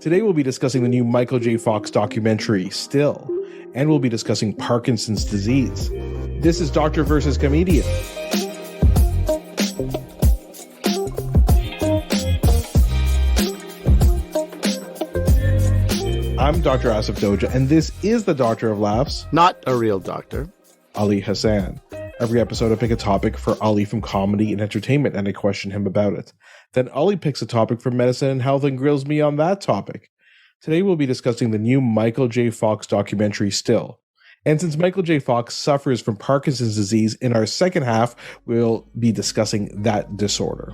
Today we'll be discussing the new Michael J. Fox documentary, Still, and we'll be discussing Parkinson's disease. This is Doctor versus Comedian. I'm Dr. Asif Doja, and this is the Doctor of Laughs. Not a real doctor. Ali Hassan. Every episode I pick a topic for Ali from comedy and entertainment, and I question him about it. Then Ali picks a topic from medicine and health and grills me on that topic. Today we'll be discussing the new Michael J. Fox documentary, Still. And since Michael J. Fox suffers from Parkinson's disease, in our second half, we'll be discussing that disorder.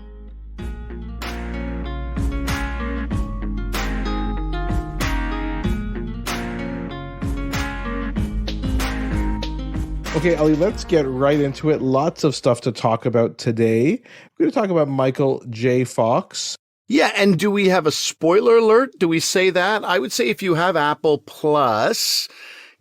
Okay, Ali, let's get right into it. Lots of stuff to talk about today. We're going to talk about Michael J. Fox. Yeah, and do we have a spoiler alert? Do we say that? I would say if you have Apple Plus,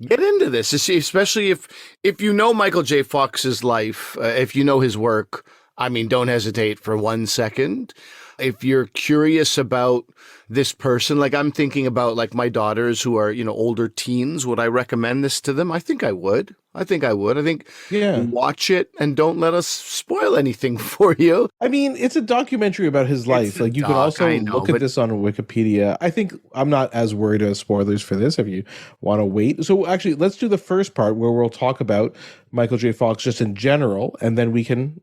get into this, especially if you know Michael J. Fox's life, if you know his work. I mean, don't hesitate for 1 second. If you're curious about this person, like I'm thinking about like my daughters who are, older teens, would I recommend this to them? I think I would. I think watch it and don't let us spoil anything for you. I mean, it's a documentary about his life. Like you can also look at this on Wikipedia. I think I'm not as worried about spoilers for this if you want to wait. So actually, let's do the first part where we'll talk about Michael J. Fox just in general, and then we can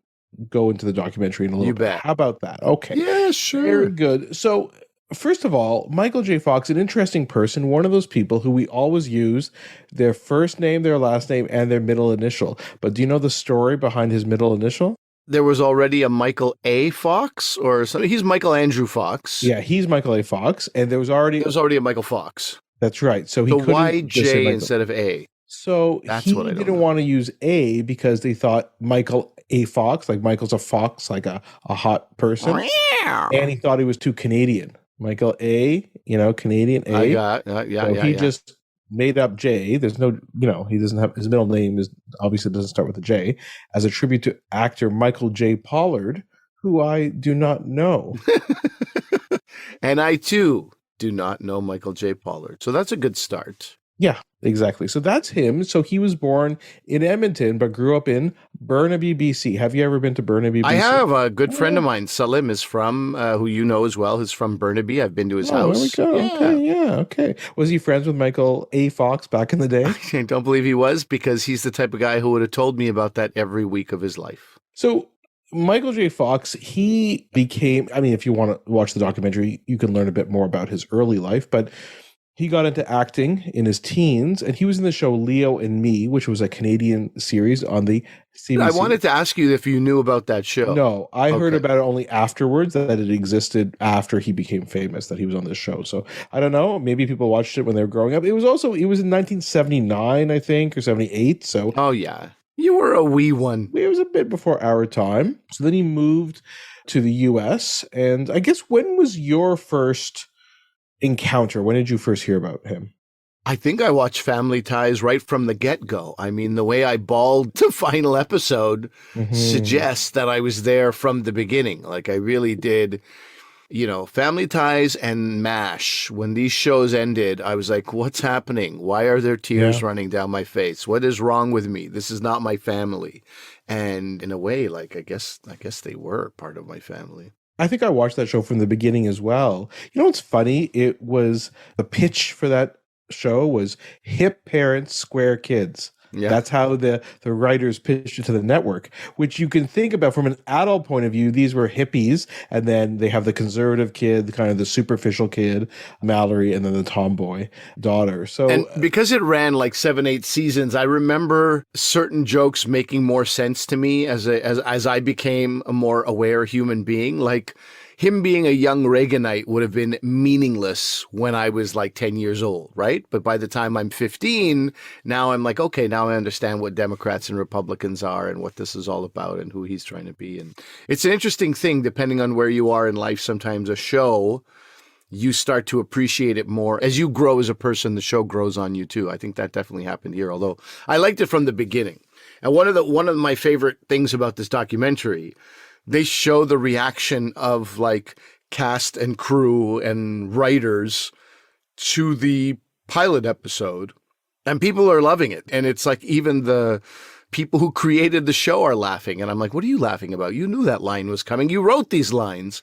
go into the documentary in a little bit. Bet. How about that? Okay. Yeah, sure. Very good. So first of all, Michael J. Fox, an interesting person, one of those people who we always use their first name, their last name, and their middle initial. But do you know the story behind his middle initial? There was already a Michael A. Fox or something. He's Michael Andrew Fox. Yeah, he's Michael A. Fox. And there was already a Michael Fox. That's right. So why J instead of A? So he didn't want to use A because they thought Michael A. Fox, like Michael's a fox, like a hot person. And he thought he was too Canadian. Michael A., Canadian A. Just made up J. There's no, he doesn't have, his middle name obviously doesn't start with a J, as a tribute to actor Michael J. Pollard, who I do not know. And I too do not know Michael J. Pollard. So that's a good start. Yeah, exactly. So that's him. So he was born in Edmonton, but grew up in Burnaby, BC. Have you ever been to Burnaby, BC? I have. A good friend of mine, Salim, is from, who you know as well, is from Burnaby. I've been to his house. There we go. Yeah. Okay. Was he friends with Michael A. Fox back in the day? I don't believe he was, because he's the type of guy who would have told me about that every week of his life. So Michael J. Fox, he became, if you want to watch the documentary, you can learn a bit more about his early life, but he got into acting in his teens, and he was in the show Leo and Me, which was a Canadian series on the CBC. I wanted to ask you if you knew about that show. No, I heard about it only afterwards, that it existed after he became famous, that he was on this show. So I don't know, maybe people watched it when they were growing up. It was in 1979, I think, or 78. So oh yeah, you were a wee one. It was a bit before our time. So then he moved to the US, and I guess when was your first encounter? When did you first hear about him? I think I watched Family Ties right from the get-go. I mean, the way I bawled the final episode suggests that I was there from the beginning. Like I really did, Family Ties and MASH. When these shows ended, I was like, what's happening? Why are there tears running down my face? What is wrong with me? This is not my family. And in a way, like, I guess they were part of my family. I think I watched that show from the beginning as well. You know what's funny? It was, the pitch for that show was hip parents, square kids. Yeah. That's how the writers pitched it to the network, which you can think about from an adult point of view. These were hippies, and then they have the conservative kid, kind of the superficial kid, Mallory, and then the tomboy daughter. So, and because it ran like 7-8 seasons, I remember certain jokes making more sense to me as I became a more aware human being. Like him being a young Reaganite would have been meaningless when I was like 10 years old, right? But by the time I'm 15, now I'm like, okay, now I understand what Democrats and Republicans are and what this is all about and who he's trying to be. And it's an interesting thing, depending on where you are in life. Sometimes a show, you start to appreciate it more. As you grow as a person, the show grows on you too. I think that definitely happened here, although I liked it from the beginning. And one of my favorite things about this documentary, they show the reaction of like cast and crew and writers to the pilot episode, and people are loving it. And it's like even the people who created the show are laughing. And I'm like, what are you laughing about? You knew that line was coming. You wrote these lines.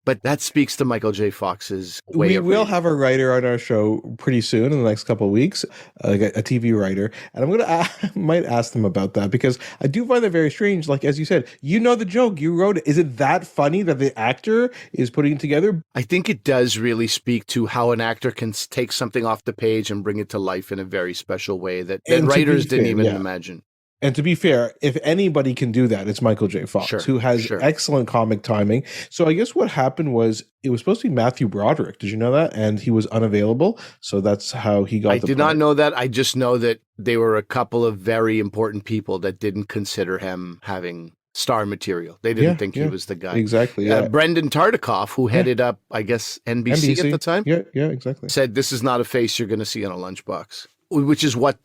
But that speaks to Michael J. Fox's way of We will reading. have a writer on our show pretty soon in the next couple of weeks, like a TV writer. And I'm going to might ask them about that because I do find that very strange. Like, as you said, you know the joke, you wrote it. Is it that funny that the actor is putting it together? I think it does really speak to how an actor can take something off the page and bring it to life in a very special way that writers didn't even imagine. And to be fair, if anybody can do that, it's Michael J. Fox, who has excellent comic timing. So I guess what happened was it was supposed to be Matthew Broderick. Did you know that? And he was unavailable. So that's how he got I did not know that. I just know that there were a couple of very important people that didn't consider him having star material. They didn't think he was the guy. Exactly. Brendan Tartikoff, who headed up, I guess, NBC at the time. Yeah, exactly. Said, this is not a face you're going to see on a lunchbox, which is what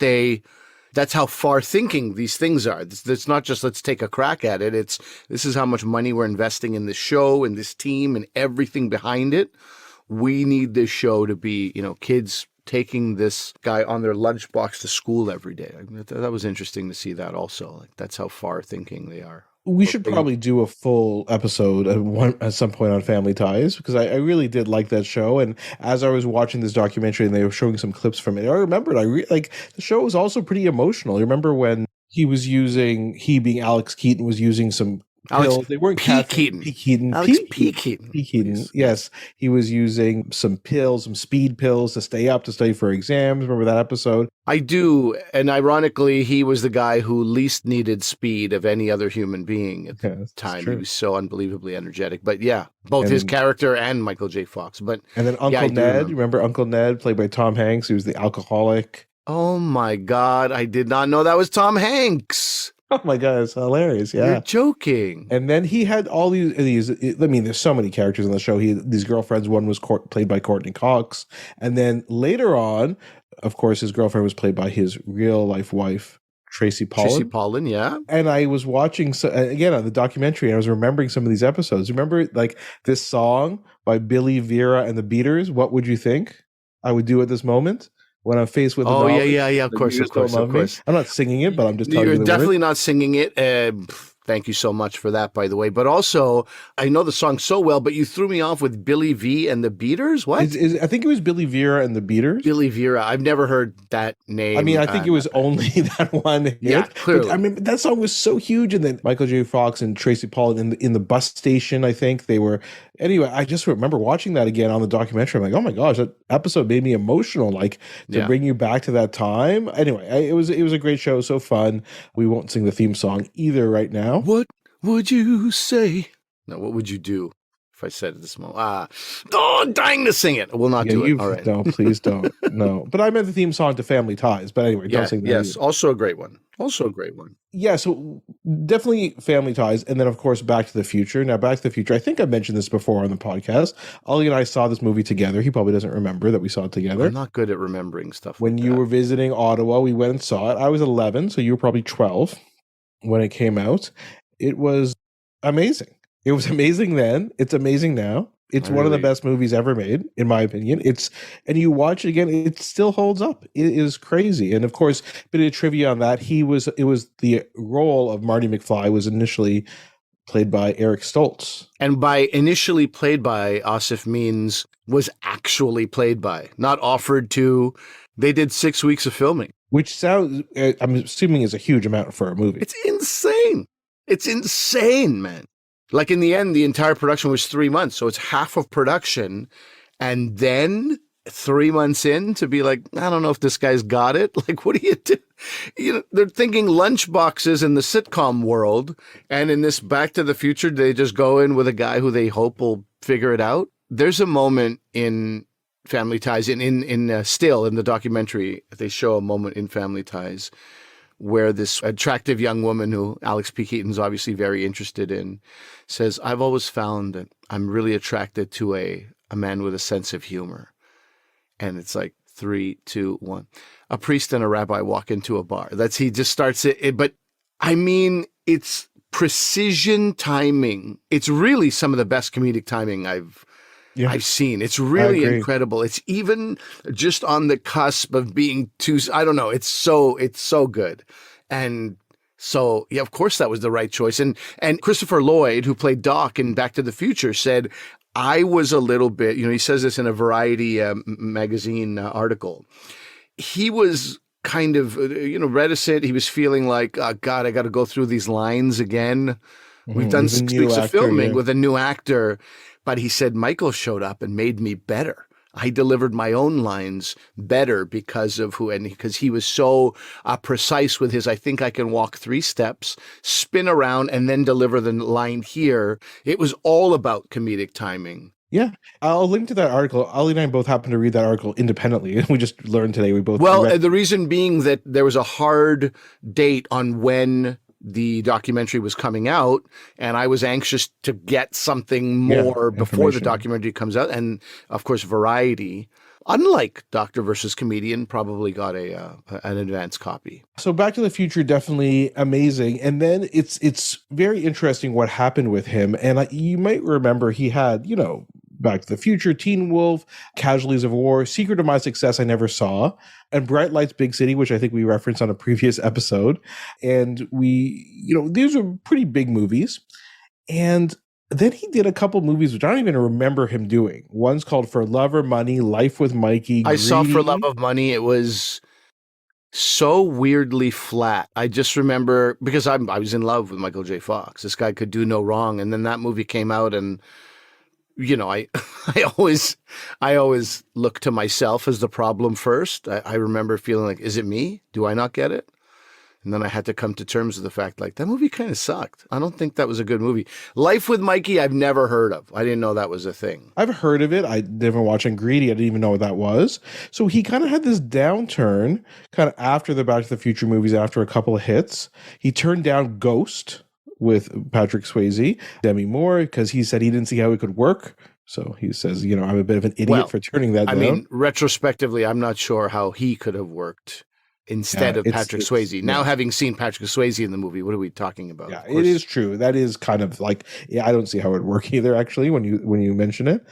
that's how far thinking these things are. It's not just let's take a crack at it. This is how much money we're investing in this show and this team and everything behind it. We need this show to be, kids taking this guy on their lunchbox to school every day. That was interesting to see that also. Like that's how far thinking they are. We should probably do a full episode at some point on Family Ties because I really did like that show. And as I was watching this documentary and they were showing some clips from it, I remembered the show was also pretty emotional. You remember when he being Alex Keaton was using some pills. They weren't Keaton. Alex P. Keaton. Yes. He was using some pills, some speed pills to stay up, to study for exams. Remember that episode? I do. And ironically, he was the guy who least needed speed of any other human being at the time. He was so unbelievably energetic. But yeah, both his character and Michael J. Fox. And then Uncle Ned, remember Uncle Ned, played by Tom Hanks? He was the alcoholic. Oh my God. I did not know that was Tom Hanks. Oh my God, it's hilarious. Yeah. You're joking. And then he had all these, I mean, there's so many characters in the show. These girlfriends, one was played by Courtney Cox. And then later on, of course, his girlfriend was played by his real life wife, Tracy Pollan. Yeah. And I was watching, again, on the documentary, and I was remembering some of these episodes. Remember, like, this song by Billy, Vera, and the Beaters, What Would You Think I Would Do at This Moment? When I'm faced with of course. I'm not singing it, but I'm just telling you. You're definitely not singing it. Thank you so much for that, by the way. But also, I know the song so well, but you threw me off with Billy V and the Beaters. What? I think it was Billy Vera and the Beaters. Billy Vera. I've never heard that name. I mean, I think it was only that one hit. Yeah, clearly. But, I mean, that song was so huge. And then Michael J. Fox and Tracy Pollan in the bus station, I think they were. Anyway, I just remember watching that again on the documentary. I'm like, oh my gosh, that episode made me emotional, like to bring you back to that time. Anyway, it was a great show, so fun. We won't sing the theme song either right now. What would you say? No, what would you do if I said at this moment? I'm dying to sing it. I will not do it. All right. No, please don't. No. But I meant the theme song to Family Ties. But anyway, don't sing that. Yes, either. Also a great one. Yeah, so definitely Family Ties. And then, of course, Back to the Future. Now, Back to the Future, I think I mentioned this before on the podcast. Ollie and I saw this movie together. He probably doesn't remember that we saw it together. I'm not good at remembering stuff. When you were visiting Ottawa, we went and saw it. I was 11, so you were probably 12 when it came out. It was amazing. It was amazing then. It's amazing now. It's one of the best movies ever made, in my opinion. And you watch it again, it still holds up. It is crazy. And of course, a bit of trivia on that. It was the role of Marty McFly was initially played by Eric Stoltz. And by initially played by, Asif means was actually played by, not offered to. They did 6 weeks of filming. Which sounds, I'm assuming, is a huge amount for a movie. It's insane. It's insane, man. Like in the end, the entire production was 3 months. So it's half of production. And then 3 months in to be like, I don't know if this guy's got it. Like, what do you do? They're thinking lunchboxes in the sitcom world. And in this Back to the Future, they just go in with a guy who they hope will figure it out. There's a moment in Family Ties, in still in the documentary, they show a moment in Family Ties where this attractive young woman who Alex P. Keaton's obviously very interested in says, I've always found that I'm really attracted to a man with a sense of humor. And it's like 3, 2, 1. A priest and a rabbi walk into a bar. He just starts it. But I mean, it's precision timing. It's really some of the best comedic timing I've Yeah, I've seen. It's I really agree. incredible. It's even just on the cusp of being too, I don't know. It's so good. And so, yeah, of course that was the right choice. And Christopher Lloyd, who played Doc in Back to the Future, said, I was a little bit, he says this in a Variety magazine article. He was kind of, reticent. He was feeling like, oh, God, I got to go through these lines again. We've done With a 6 new weeks of actor, filming yeah. with a new actor. But he said, Michael showed up and made me better. I delivered my own lines better because of because he was so precise with his, I think I can walk 3 steps, spin around, and then deliver the line here. It was all about comedic timing. Yeah, I'll link to that article. Ali and I both happened to read that article independently. We just learned today. We both Well, read. the reason being that there was a hard date on when the documentary was coming out, and I was anxious to get something more before the Information. documentary comes out. And of course, Variety, unlike Doctor versus Comedian, probably got an advance copy. So Back to the Future, definitely amazing. And then it's very interesting what happened with him. And you might remember he had, Back to the Future, Teen Wolf, Casualties of War, Secret of My Success I Never Saw, and Bright Lights, Big City, which I think we referenced on a previous episode. And these are pretty big movies. And then he did a couple movies which I don't even remember him doing. One's called For Love or Money, Life with Mikey, I saw For Greedy. Love of Money. It was so weirdly flat. I just remember because I was in love with Michael J. Fox. This guy could do no wrong. And then that movie came out, and I I always look to myself as the problem first. I remember feeling like, is it me? Do I not get it? And then I had to come to terms with the fact, like, that movie kind of sucked. I don't think that was a good movie. Life with Mikey, I've never heard of. I didn't know that was a thing. I've heard of it. I never watched Greedy. I didn't even know what that was. So he kind of had this downturn kind of after the Back to the Future movies, after a couple of hits. He turned down Ghost with Patrick Swayze, Demi Moore, because he said he didn't see how it could work. So he says, I'm a bit of an idiot for turning that down. I mean, retrospectively, I'm not sure how he could have worked instead of Patrick Swayze. Now, having seen Patrick Swayze in the movie, what are we talking about? Yeah, it is true. That is kind of like, I don't see how it would work either, actually, when you mention it.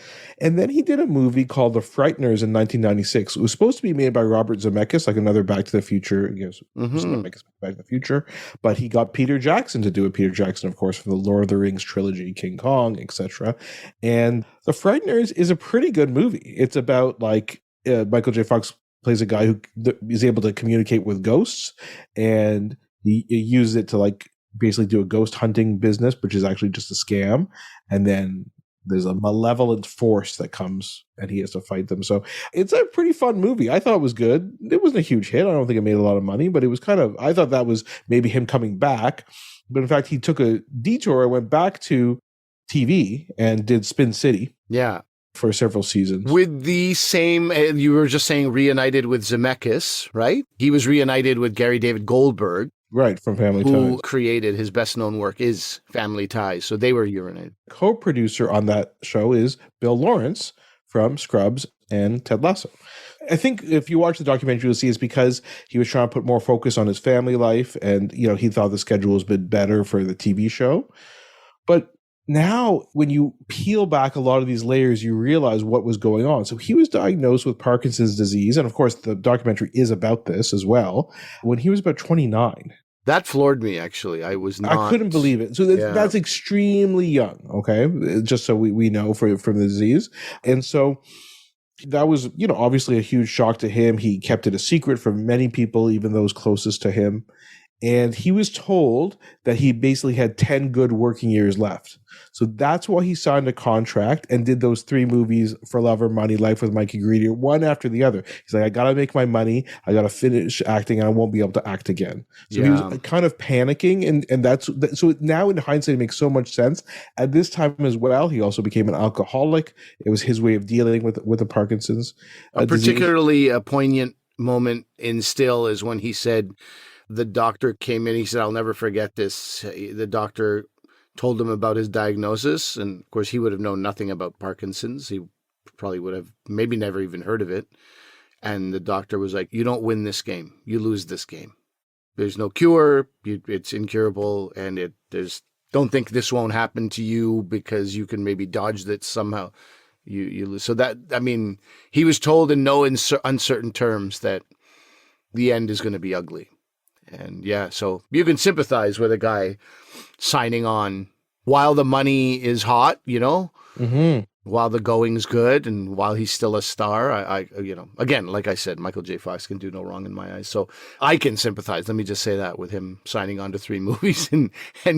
And then he did a movie called The Frighteners in 1996. It was supposed to be made by Robert Zemeckis, like another Back to the Future, Zemeckis Back to the Future, but he got Peter Jackson to do it. Peter Jackson, of course, from the Lord of the Rings trilogy, King Kong, etc. And The Frighteners is a pretty good movie. It's about Michael J. Fox plays a guy who is able to communicate with ghosts, and he uses it to basically do a ghost hunting business, which is actually just a scam. And then there's a malevolent force that comes and he has to fight them. So it's a pretty fun movie. I thought it was good. It wasn't a huge hit. I don't think it made a lot of money, but it was I thought that was maybe him coming back. But in fact, he took a detour and went back to TV and did Spin City. Yeah. For several seasons. With the same, you were just saying reunited with Zemeckis, right? He was reunited with Gary David Goldberg. Right, from Family Ties. Who created his best known work is Family Ties. So they were reunited. Co-producer on that show is Bill Lawrence from Scrubs and Ted Lasso. I think if you watch the documentary, you'll see it's because he was trying to put more focus on his family life, and he thought the schedule was a bit better for the TV show. But now, when you peel back a lot of these layers, you realize what was going on. So he was diagnosed with Parkinson's disease. And of course, the documentary is about this as well. When he was about 29. That floored me, actually. I couldn't believe it. So that's extremely young, okay? Just so we know from the disease. And so that was, obviously a huge shock to him. He kept it a secret from many people, even those closest to him. And he was told that he basically had 10 good working years left. So that's why he signed a contract and did those 3 movies, For Love or Money, Life with Mikey Greedy, one after the other. He's like, I got to make my money. I got to finish acting and I won't be able to act again. So he was kind of panicking. And so now in hindsight, it makes so much sense. At this time as well, he also became an alcoholic. It was his way of dealing with the Parkinson's disease. Particularly a poignant moment in Still is when he said, the doctor came in, he said, I'll never forget this. The doctor told him about his diagnosis. And of course, he would have known nothing about Parkinson's. He probably would have maybe never even heard of it. And the doctor was like, you don't win this game. You lose this game. There's no cure. It's incurable. And don't think this won't happen to you because you can maybe dodge that somehow. you lose. So that, I mean, he was told in no uncertain terms that the end is going to be ugly. And yeah, so you can sympathize with a guy signing on while the money is hot, while the going's good and while he's still a star. I again, like I said, Michael J. Fox can do no wrong in my eyes. So I can sympathize, let me just say that, with him signing on to 3 movies and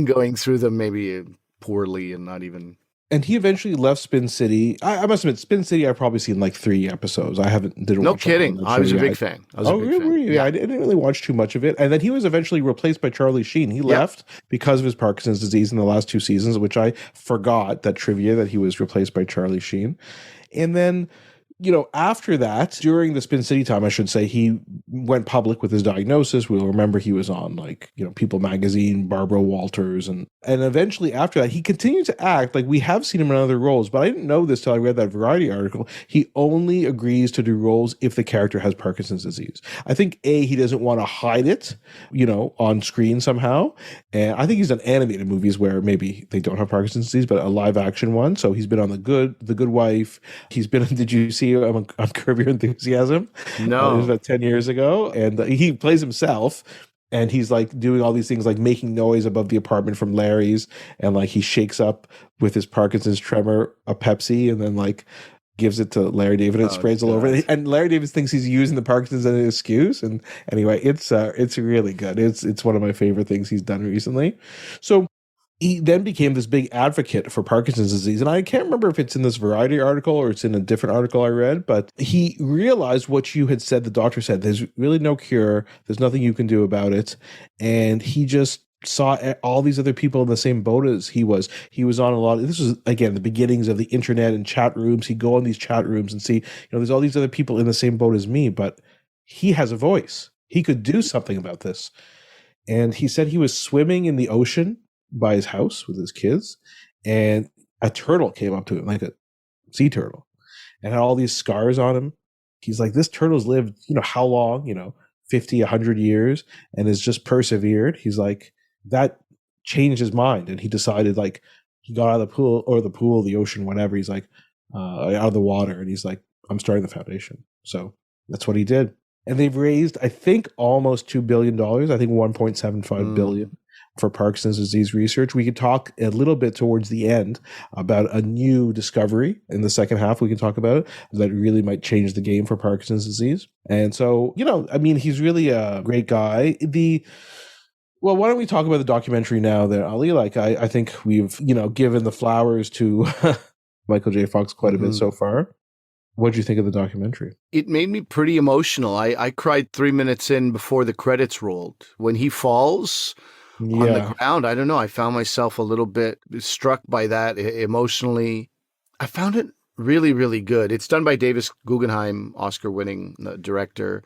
going through them maybe poorly and not even. And he eventually left Spin City. I must admit, Spin City I've probably seen like 3 episodes. Didn't no watch kidding. I was a big fan. Really? Yeah. I didn't really watch too much of it. And then he was eventually replaced by Charlie Sheen. He left because of his Parkinson's disease in the last 2 seasons, which I forgot that trivia, that he was replaced by Charlie Sheen. And then, after that, during the Spin City time, I should say, he went public with his diagnosis. We'll remember he was on People Magazine, Barbara Walters, and eventually after that, he continued to act. Like, we have seen him in other roles, but I didn't know this till I read that Variety article. He only agrees to do roles if the character has Parkinson's disease. I think he doesn't want to hide it, on screen somehow. And I think he's done animated movies where maybe they don't have Parkinson's disease, but a live action one. So he's been on The Good Wife. He's been did you see on Curb Your Enthusiasm? No. It was about 10 years ago. And he plays himself. And he's like doing all these things, like making noise above the apartment from Larry's. And like he shakes up with his Parkinson's tremor a Pepsi and then like gives it to Larry David and sprays all over it. And Larry David thinks he's using the Parkinson's as an excuse. And anyway, it's really good. It's one of my favorite things he's done recently. So he then became this big advocate for Parkinson's disease. And I can't remember if it's in this Variety article or it's in a different article I read, but he realized what you had said, the doctor said, there's really no cure. There's nothing you can do about it. And he just saw all these other people in the same boat as he was. He was on a lot. This was, again, the beginnings of the internet and chat rooms. He'd go on these chat rooms and see, there's all these other people in the same boat as me, but he has a voice. He could do something about this. And he said he was swimming in the ocean by his house with his kids, and a turtle came up to him, like a sea turtle, and had all these scars on him. He's like, this turtle's lived, how long, 50, 100 years, and has just persevered. He's like, that changed his mind, and he decided, like, he got out of the ocean, whatever. He's like, out of the water, and he's like, I'm starting the foundation. So that's what he did. And they've raised, I think, almost $2 billion. I think 1.75 billion for Parkinson's disease research. We could talk a little bit towards the end about a new discovery in the second half. We can talk about it that really might change the game for Parkinson's disease. And so, he's really a great guy. Well, why don't we talk about the documentary now there, Ali? Like, I think we've, given the flowers to Michael J. Fox quite a bit so far. What did you think of the documentary? It made me pretty emotional. I cried 3 minutes in before the credits rolled. When he falls on the ground, I don't know, I found myself a little bit struck by that emotionally. I found it really, really good. It's done by Davis Guggenheim, Oscar-winning director.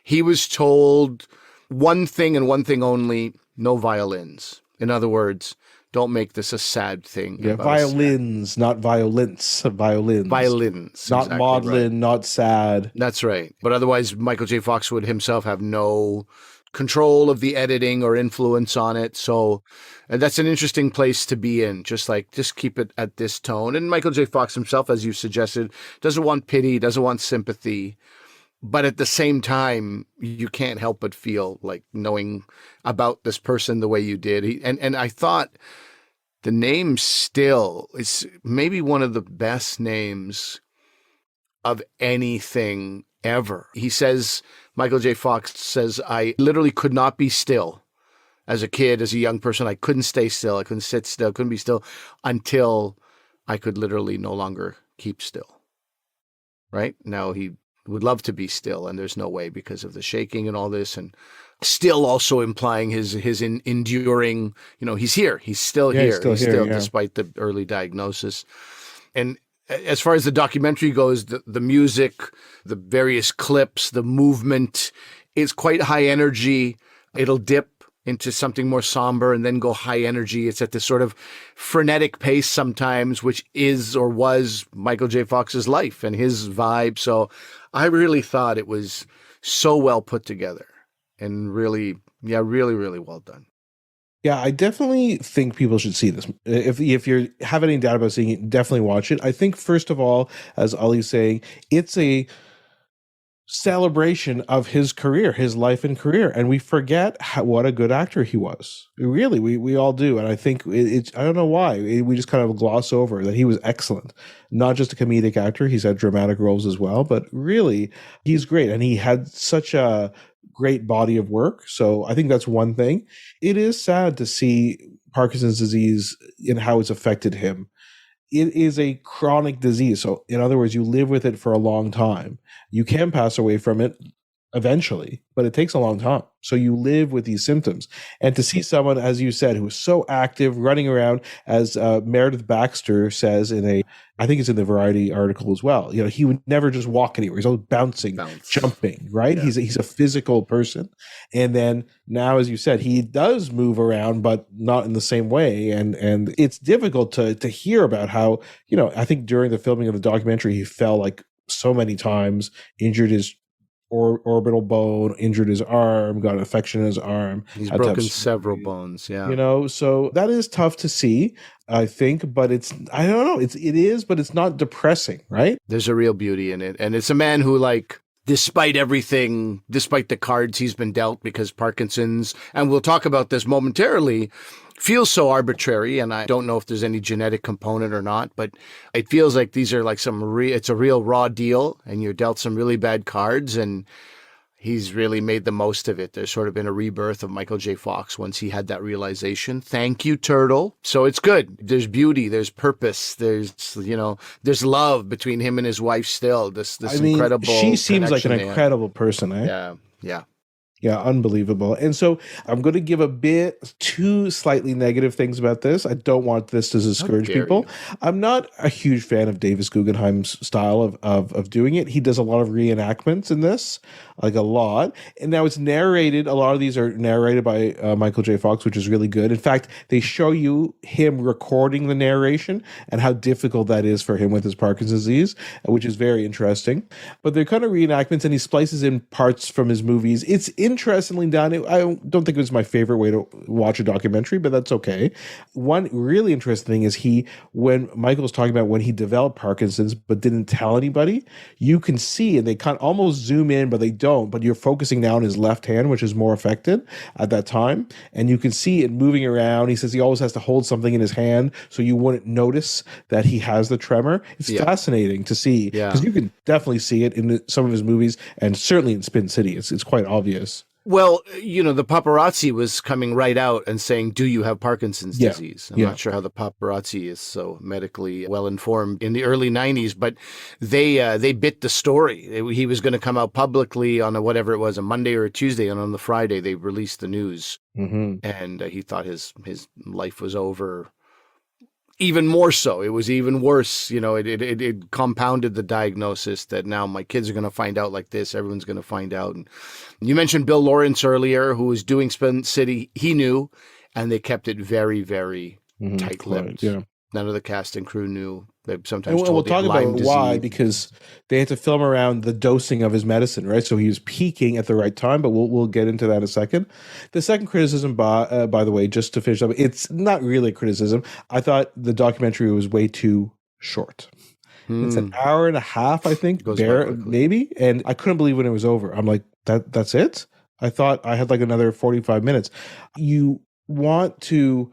He was told one thing and one thing only: no violins. In other words, don't make this a sad thing. Yeah, violins, not violence. Violins. Violins. Not exactly maudlin, right. Not sad. That's right. But otherwise, Michael J. Fox would himself have no control of the editing or influence on it. So that's an interesting place to be in. Just keep it at this tone. And Michael J. Fox himself, as you suggested, doesn't want pity, doesn't want sympathy. But at the same time, you can't help but feel like knowing about this person the way you did. And I thought the name Still is maybe one of the best names of anything ever. He says, Michael J. Fox says, I literally could not be still. As a kid, as a young person, I couldn't stay still. I couldn't sit still, couldn't be still until I could literally no longer keep still. Right? Now he would love to be still, and there's no way because of the shaking and all this, and still also implying his enduring, he's here. He's still here. He's still despite the early diagnosis. And as far as the documentary goes, the music, the various clips, the movement is quite high energy. It'll dip into something more somber and then go high energy. It's at this sort of frenetic pace sometimes, which is or was Michael J. Fox's life and his vibe. So I really thought it was so well put together and really, really, really well done. Yeah, I definitely think people should see this. If you have any doubt about seeing it, definitely watch it. I think first of all, as Ali's saying, it's a celebration of his career, his life and career, and we forget what a good actor he was. Really, we all do, and I think it's I don't know why we just kind of gloss over that he was excellent. Not just a comedic actor; he's had dramatic roles as well, but really, he's great, and he had such a great body of work. So I think that's one thing. It is sad to see Parkinson's disease and how it's affected him. It is a chronic disease. So, in other words, you live with it for a long time. You can pass away from it eventually, but it takes a long time. So you live with these symptoms. And to see someone, as you said, who is so active, running around, as Meredith Baxter says I think it's in the Variety article as well. He would never just walk anywhere. He's always bouncing, jumping, right? Yeah. He's a physical person. And then now, as you said, he does move around, but not in the same way. And it's difficult to hear about how, I think during the filming of the documentary, he fell like so many times, injured his orbital bone, injured his arm, got an infection in his arm. He's broken several bones. Yeah. So that is tough to see, I think, but I don't know. It is, but it's not depressing, right? There's a real beauty in it. And it's a man who, like, despite everything, despite the cards he's been dealt, because Parkinson's, and we'll talk about this momentarily, feels so arbitrary, and I don't know if there's any genetic component or not, but it feels like these are like it's a real raw deal, and you're dealt some really bad cards, and he's really made the most of it. There's sort of been a rebirth of Michael J. Fox once he had that realization. Thank you, Turtle. So it's good. There's beauty. There's purpose. There's love between him and his wife still. This incredible she seems like an incredible person, eh? Yeah. Yeah, unbelievable. And so I'm going to give two slightly negative things about this. I don't want this to discourage people. I'm not a huge fan of Davis Guggenheim's style of doing it. He does a lot of reenactments in this, like a lot. And now it's narrated. A lot of these are narrated by Michael J. Fox, which is really good. In fact, they show you him recording the narration and how difficult that is for him with his Parkinson's disease, which is very interesting. But they're kind of reenactments, and he splices in parts from his movies. It's interestingly done. I don't think it was my favorite way to watch a documentary, but that's okay. One really interesting thing is when Michael was talking about when he developed Parkinson's but didn't tell anybody, you can see, and they kind of almost zoom in, but they don't, but you're focusing now on his left hand, which is more affected at that time, and you can see it moving around. He says he always has to hold something in his hand so you wouldn't notice that he has the tremor. It's fascinating to see, because you can definitely see it in some of his movies, and certainly in Spin City. It's quite obvious. Well, the paparazzi was coming right out and saying, do you have Parkinson's disease? I'm not sure how the paparazzi is so medically well informed in the early 90s, but they bit the story. He was going to come out publicly on whatever it was, a Monday or a Tuesday, and on the Friday they released the news. Mm-hmm. And he thought his life was over. Even more so. It was even worse. It compounded the diagnosis that now my kids are going to find out like this. Everyone's going to find out. And you mentioned Bill Lawrence earlier, who was doing Spin City. He knew, and they kept it very, very tight-lipped. Yeah. None of the cast and crew knew. They sometimes we'll talk about why, because they had to film around the dosing of his medicine, right? So he was peaking at the right time, but we'll get into that in a second. The second criticism, by the way, just to finish up, it's not really a criticism. I thought the documentary was way too short. It's an hour and a half, I think, maybe, and I couldn't believe when it was over. I'm like, that's it? I thought I had like another 45 minutes. You want to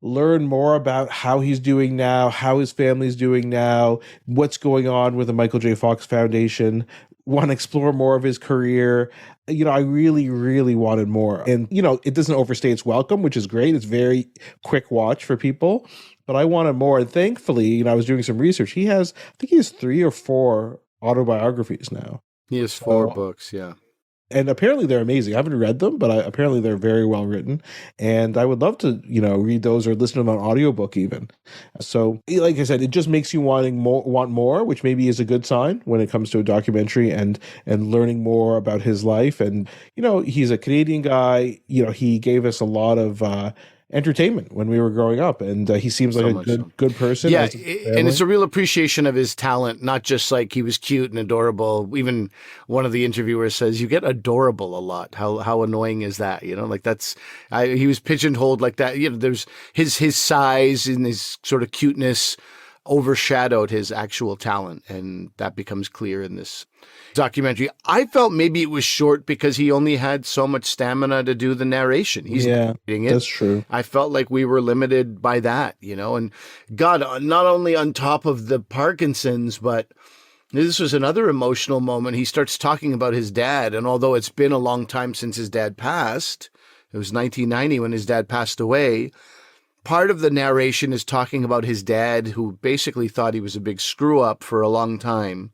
learn more about how he's doing now, how his family's doing now, what's going on with the Michael J. Fox Foundation, want to explore more of his career. I really, really wanted more. And, it doesn't overstay its welcome, which is great. It's very quick watch for people, but I wanted more. And thankfully, I was doing some research. I think he has 3 or 4 autobiographies now. He has 4 books, yeah. And apparently they're amazing. I haven't read them, but apparently they're very well written. And I would love to, read those or listen to them on audiobook even. So, like I said, it just makes you want more, which maybe is a good sign when it comes to a documentary and learning more about his life. And, he's a Canadian guy. He gave us a lot of entertainment when we were growing up, and he seems like good person. Yeah, and it's a real appreciation of his talent, not just like he was cute and adorable. Even one of the interviewers says, "You get adorable a lot. How annoying is that?" Like he was pigeonholed like that. There's his size and his sort of cuteness overshadowed his actual talent, and that becomes clear in this documentary. I felt maybe it was short because he only had so much stamina to do the narration. He's narrating it. That's true. I felt like we were limited by that, and God, not only on top of the Parkinson's, but this was another emotional moment. He starts talking about his dad, and although it's been a long time since his dad passed, it was 1990 when his dad passed away. Part of the narration is talking about his dad, who basically thought he was a big screw up for a long time,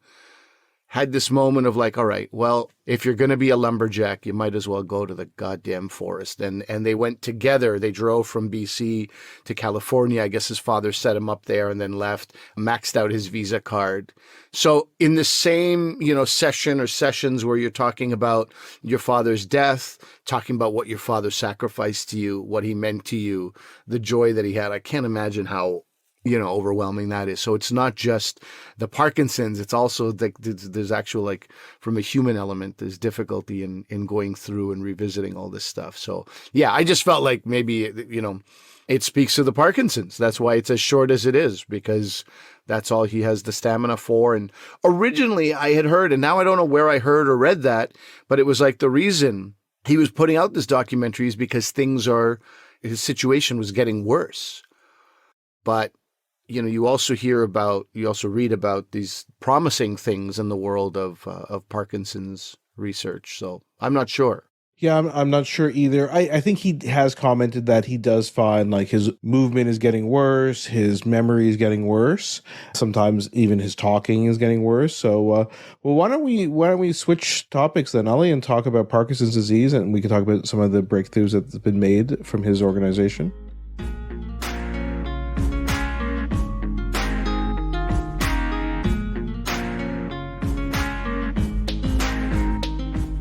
had this moment of like, all right, well, if you're going to be a lumberjack, you might as well go to the goddamn forest. And they went together. They drove from BC to California. I guess his father set him up there and then left, maxed out his Visa card. So in the same, session or sessions where you're talking about your father's death, talking about what your father sacrificed to you, what he meant to you, the joy that he had, I can't imagine how overwhelming that is. So it's not just the Parkinson's, it's also there's actual, like, from a human element, there's difficulty in going through and revisiting all this stuff. So yeah, I just felt like maybe, it speaks to the Parkinson's. That's why it's as short as it is, because that's all he has the stamina for. And originally I had heard, and now I don't know where I heard or read that, but it was like the reason he was putting out this documentary is because his situation was getting worse. But you also read about these promising things in the world of Parkinson's research. So I'm not sure. Yeah, I'm not sure either. I think he has commented that he does find like his movement is getting worse, his memory is getting worse. Sometimes even his talking is getting worse. So, well, why don't we switch topics then, Ali, and talk about Parkinson's disease, and we can talk about some of the breakthroughs that's been made from his organization.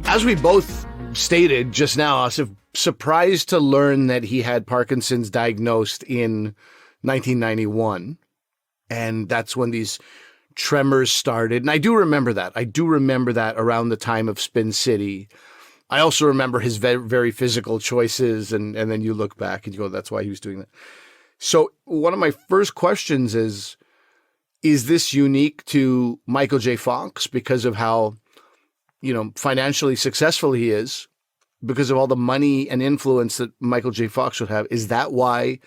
As we both stated just now, Asif, surprised to learn that he had Parkinson's diagnosed in 1991. And that's when these tremors started. And I do remember that. Around the time of Spin City. I also remember his very, very physical choices. And then you look back and you go, that's why he was doing that. So one of my first questions is this unique to Michael J. Fox because of how financially successful he is, because of all the money and influence that Michael J. Fox would have? Is that why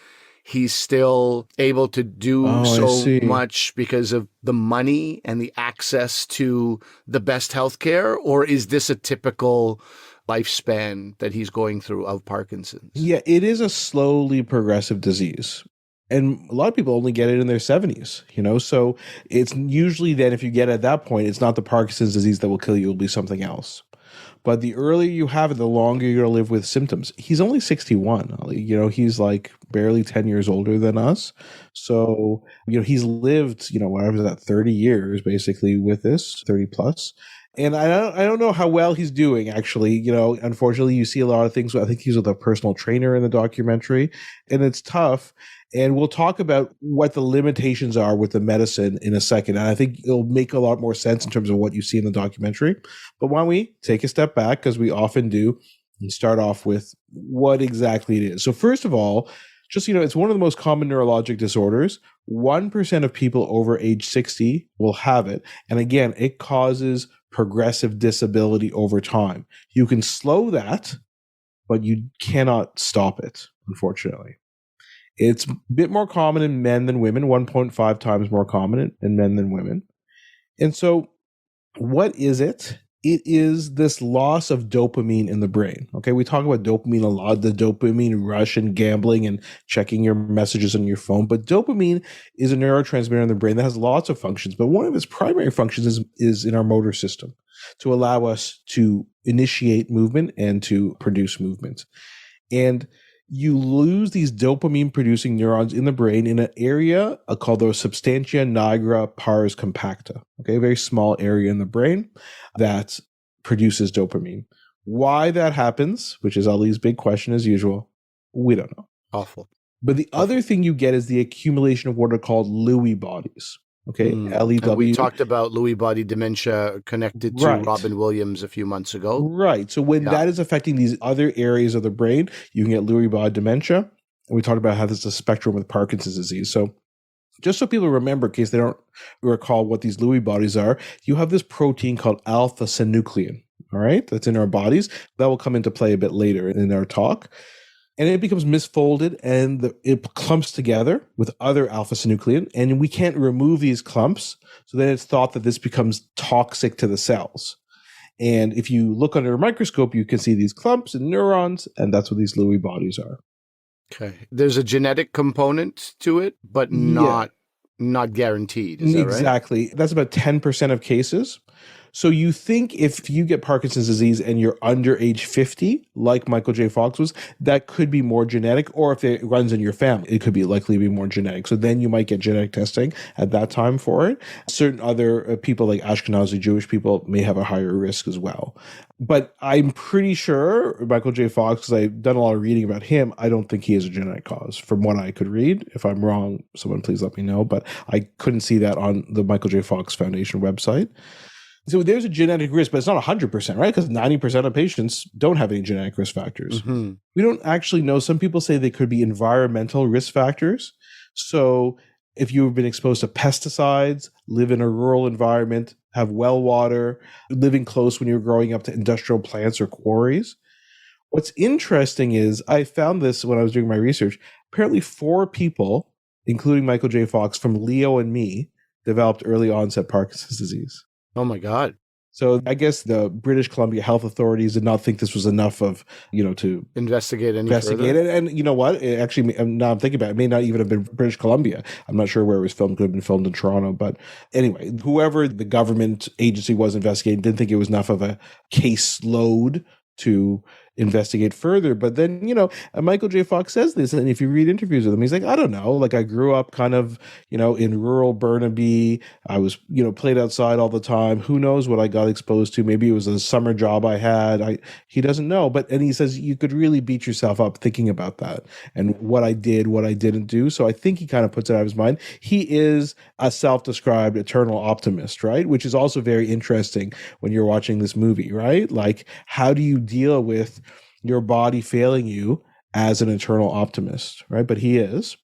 he's still able to do so much, because of the money and the access to the best healthcare? Or is this a typical lifespan that he's going through of Parkinson's? Yeah, it is a slowly progressive disease. And a lot of people only get it in their 70s, so it's usually then if you get at that point, it's not the Parkinson's disease that will kill you, it'll be something else. But the earlier you have it, the longer you're going to live with symptoms. He's only 61. He's like barely 10 years older than us. So, he's lived, whatever that 30 years basically with this, 30 plus. And I don't know how well he's doing, actually. Unfortunately, you see a lot of things. I think he's with a personal trainer in the documentary, and it's tough. And we'll talk about what the limitations are with the medicine in a second. And I think it'll make a lot more sense in terms of what you see in the documentary. But why don't we take a step back, because we often do, and start off with what exactly it is. So first of all, just, it's one of the most common neurologic disorders. 1% of people over age 60 will have it. And again, it causes progressive disability over time. You can slow that, but you cannot stop it, unfortunately. It's a bit more common in men than women, 1.5 times more common in men than women. And so what is it? It is this loss of dopamine in the brain. Okay, we talk about dopamine a lot, the dopamine rush and gambling and checking your messages on your phone. But dopamine is a neurotransmitter in the brain that has lots of functions. But one of its primary functions is in our motor system, to allow us to initiate movement and to produce movement. And you lose these dopamine-producing neurons in the brain in an area called the substantia nigra pars compacta, okay, a very small area in the brain that produces dopamine. Why that happens, which is Ali's big question as usual, we don't know. Awful. But the other thing you get is the accumulation of what are called Lewy bodies. Okay, LEW. And we talked about Lewy body dementia connected to Robin Williams a few months ago. Right. So when that is affecting these other areas of the brain, you can get Lewy body dementia. And we talked about how there's a spectrum with Parkinson's disease. So just so people remember, in case they don't recall what these Lewy bodies are, you have this protein called alpha-synuclein. All right, that's in our bodies. That will come into play a bit later in our talk. And it becomes misfolded and it clumps together with other alpha-synuclein. And we can't remove these clumps. So then it's thought that this becomes toxic to the cells. And if you look under a microscope, you can see these clumps and neurons, and that's what these Lewy bodies are. Okay. There's a genetic component to it, but not guaranteed. Is that right? Exactly. That's about 10% of cases. So you think if you get Parkinson's disease and you're under age 50, like Michael J. Fox was, that could be more genetic, or if it runs in your family, it could be likely to be more genetic. So then you might get genetic testing at that time for it. Certain other people like Ashkenazi Jewish people may have a higher risk as well. But I'm pretty sure Michael J. Fox, because I've done a lot of reading about him, I don't think he is a genetic cause from what I could read. If I'm wrong, someone please let me know. But I couldn't see that on the Michael J. Fox Foundation website. So there's a genetic risk, but it's not 100%, right? Because 90% of patients don't have any genetic risk factors. Mm-hmm. We don't actually know. Some people say they could be environmental risk factors. So if you've been exposed to pesticides, live in a rural environment, have well water, living close when you're growing up to industrial plants or quarries. What's interesting is I found this when I was doing my research. Apparently 4 people, including Michael J. Fox, from Leo and me, developed early onset Parkinson's disease. Oh my God. So I guess the British Columbia health authorities did not think this was enough of, to investigate further. it. And you know what? It actually, now I'm thinking about it, may not even have been British Columbia. I'm not sure where it was filmed. Could have been filmed in Toronto. But anyway, whoever the government agency was investigating didn't think it was enough of a case load to investigate further. But then, Michael J. Fox says this, and if you read interviews with him, he's like, I don't know, like I grew up kind of, in rural Burnaby. I was, played outside all the time. Who knows what I got exposed to? Maybe it was a summer job I had. He doesn't know. And he says you could really beat yourself up thinking about that and what I did, what I didn't do. So I think he kind of puts it out of his mind. He is a self-described eternal optimist, right? Which is also very interesting when you're watching this movie, right? Like, how do you deal with your body failing you as an eternal optimist, right? But he is.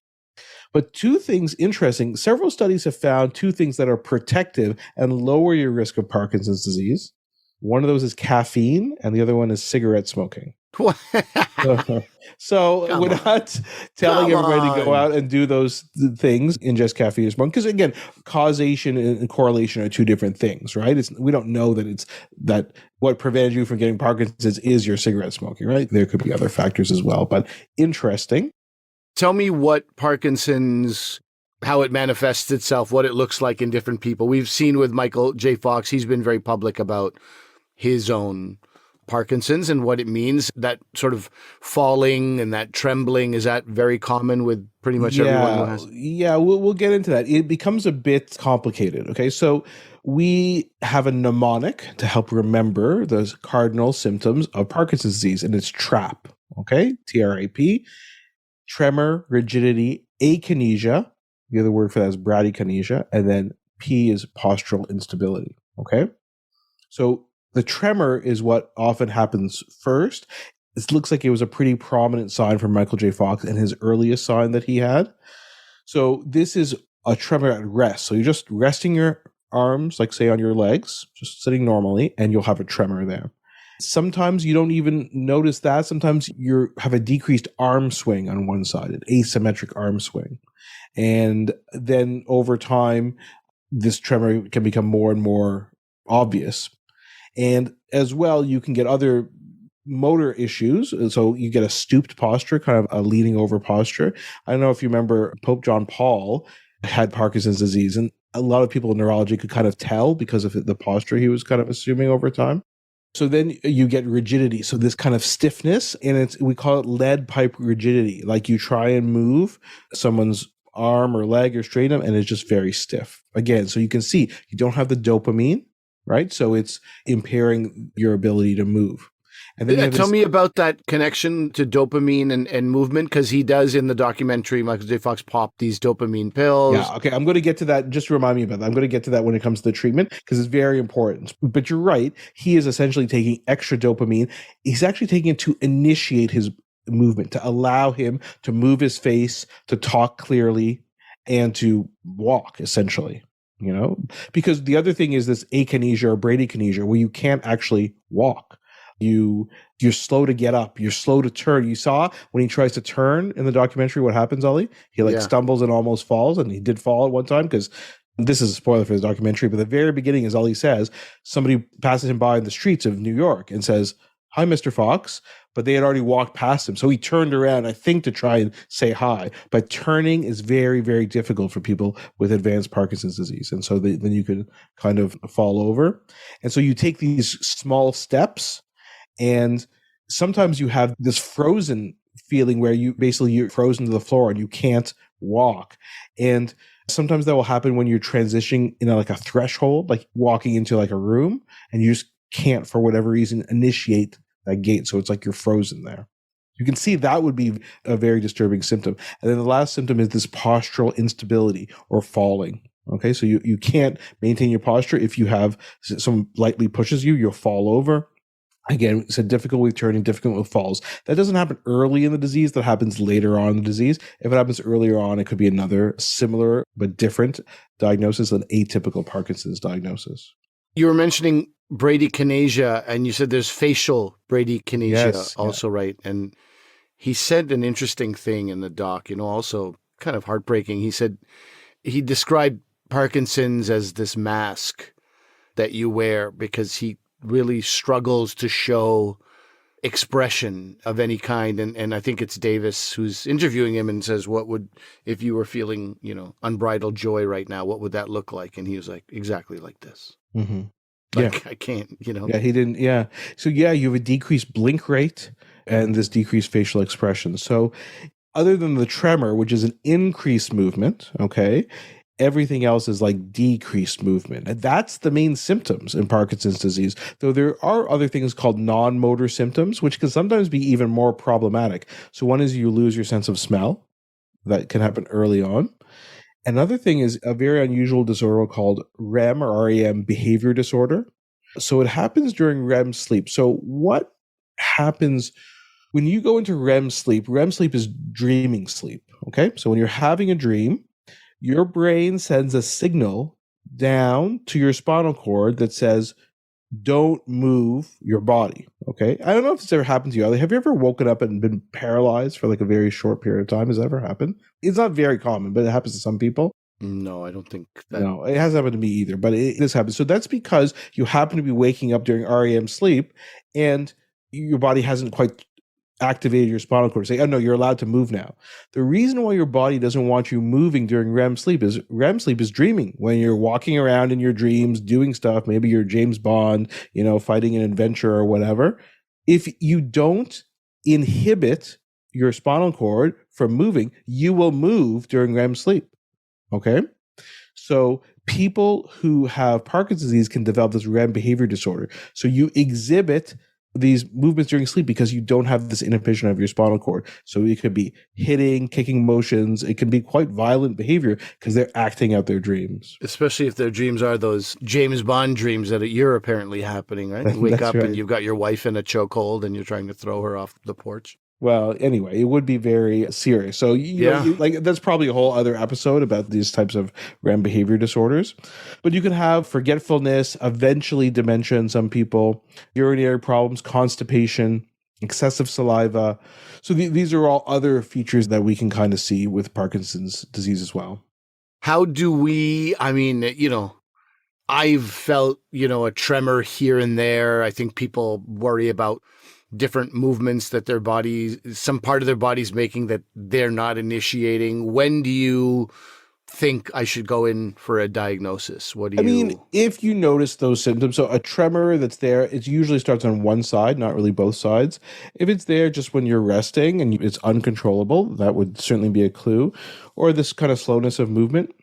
But 2 things interesting. Several studies have found 2 things that are protective and lower your risk of Parkinson's disease. One of those is caffeine, and the other one is cigarette smoking. So we're not telling everybody to go out and do those things, ingest caffeine or smoke, because again, causation and correlation are 2 different things, right? We don't know that what prevented you from getting Parkinson's is your cigarette smoking, right? There could be other factors as well, but interesting. Tell me what Parkinson's, how it manifests itself, what it looks like in different people. We've seen with Michael J. Fox, he's been very public about his own Parkinson's and what it means. That sort of falling and that trembling, is that very common with pretty much everyone who has? Yeah, we'll get into that. It becomes a bit complicated. Okay, so we have a mnemonic to help remember the cardinal symptoms of Parkinson's disease, and it's TRAP. Okay, TRAP, tremor, rigidity, akinesia. The other word for that is bradykinesia, and then P is postural instability. Okay, so the tremor is what often happens first. It looks like it was a pretty prominent sign for Michael J. Fox and his earliest sign that he had. So this is a tremor at rest. So you're just resting your arms, like say on your legs, just sitting normally, and you'll have a tremor there. Sometimes you don't even notice that. Sometimes you have a decreased arm swing on one side, an asymmetric arm swing. And then over time, this tremor can become more and more obvious. And as well, you can get other motor issues. So you get a stooped posture, kind of a leaning over posture. I don't know if you remember Pope John Paul had Parkinson's disease, and a lot of people in neurology could kind of tell because of the posture he was kind of assuming over time. So then you get rigidity. So this kind of stiffness, and we call it lead pipe rigidity. Like you try and move someone's arm or leg or straighten them, and it's just very stiff. Again, so you can see you don't have the dopamine, right? So it's impairing your ability to move. And then you have Tell me about that connection to dopamine and movement, because he does in the documentary, Michael J. Fox pop these dopamine pills. Yeah, okay. I'm going to get to that. Just remind me about that. I'm going to get to that when it comes to the treatment because it's very important. But you're right. He is essentially taking extra dopamine. He's actually taking it to initiate his movement, to allow him to move his face, to talk clearly, and to walk, essentially. Because the other thing is this akinesia or bradykinesia where you can't actually walk. You're slow to get up. You're slow to turn. You saw when he tries to turn in the documentary what happens, Ali? He stumbles and almost falls, and he did fall at one time because this is a spoiler for the documentary, but the very beginning is Ali says, somebody passes him by in the streets of New York and says, "Hi, Mr. Fox," but they had already walked past him. So he turned around, I think, to try and say hi. But turning is very, very difficult for people with advanced Parkinson's disease. And so then you could kind of fall over. And so you take these small steps, and sometimes you have this frozen feeling where you're frozen to the floor and you can't walk. And sometimes that will happen when you're transitioning in like a threshold, like walking into like a room, and you just can't, for whatever reason, initiate that gate. So it's like you're frozen there. You can see that would be a very disturbing symptom. And then the last symptom is this postural instability or falling. Okay, so you can't maintain your posture. If you have someone lightly pushes you, you'll fall over. Again, it's a difficult with turning, difficult with falls. That doesn't happen early in the disease. That happens later on in the disease. If it happens earlier on, it could be another similar but different diagnosis than atypical Parkinson's diagnosis. You were mentioning bradykinesia, and you said there's facial bradykinesia also, right? And he said an interesting thing in the doc, also kind of heartbreaking. He said he described Parkinson's as this mask that you wear because he really struggles to show expression of any kind. And I think it's Davis who's interviewing him and says, if you were feeling, unbridled joy right now, what would that look like? And he was like, exactly like this. Mm-hmm. I can't, Yeah, he didn't. Yeah. So you have a decreased blink rate and this decreased facial expression. So other than the tremor, which is an increased movement, okay, everything else is like decreased movement. And that's the main symptoms in Parkinson's disease, though there are other things called non-motor symptoms, which can sometimes be even more problematic. So one is you lose your sense of smell. That can happen early on. Another thing is a very unusual disorder called REM or REM behavior disorder. So it happens during REM sleep. So what happens when you go into REM sleep? REM sleep is dreaming sleep. Okay. So when you're having a dream, your brain sends a signal down to your spinal cord that says, don't move your body. Okay. I don't know if this ever happened to you. Have you ever woken up and been paralyzed for like a very short period of time? Has that ever happened? It's not very common, but it happens to some people. No, I don't think that. No, it hasn't happened to me either, but this happens. So that's because you happen to be waking up during REM sleep and your body hasn't quite activated your spinal cord, say, oh no, you're allowed to move now. The reason why your body doesn't want you moving during REM sleep is dreaming. When you're walking around in your dreams, doing stuff, maybe you're James Bond, fighting an adventure or whatever. If you don't inhibit your spinal cord from moving, you will move during REM sleep. Okay? So people who have Parkinson's disease can develop this REM behavior disorder. So you exhibit these movements during sleep because you don't have this inhibition of your spinal cord. So it could be hitting, kicking motions. It can be quite violent behavior because they're acting out their dreams. Especially if their dreams are those James Bond dreams that you're apparently happening, right? You wake up and you've got your wife in a chokehold and you're trying to throw her off the porch. Well, anyway, it would be very serious. So, that's probably a whole other episode about these types of REM behavior disorders. But you can have forgetfulness, eventually dementia in some people, urinary problems, constipation, excessive saliva. So these are all other features that we can kind of see with Parkinson's disease as well. How do we, I've felt, a tremor here and there. I think people worry about different movements that their body, some part of their body's making that they're not initiating. When do you think I should go in for a diagnosis? If you notice those symptoms, so a tremor that's there, it usually starts on one side, not really both sides. If it's there just when you're resting and it's uncontrollable, that would certainly be a clue. Or this kind of slowness of movement.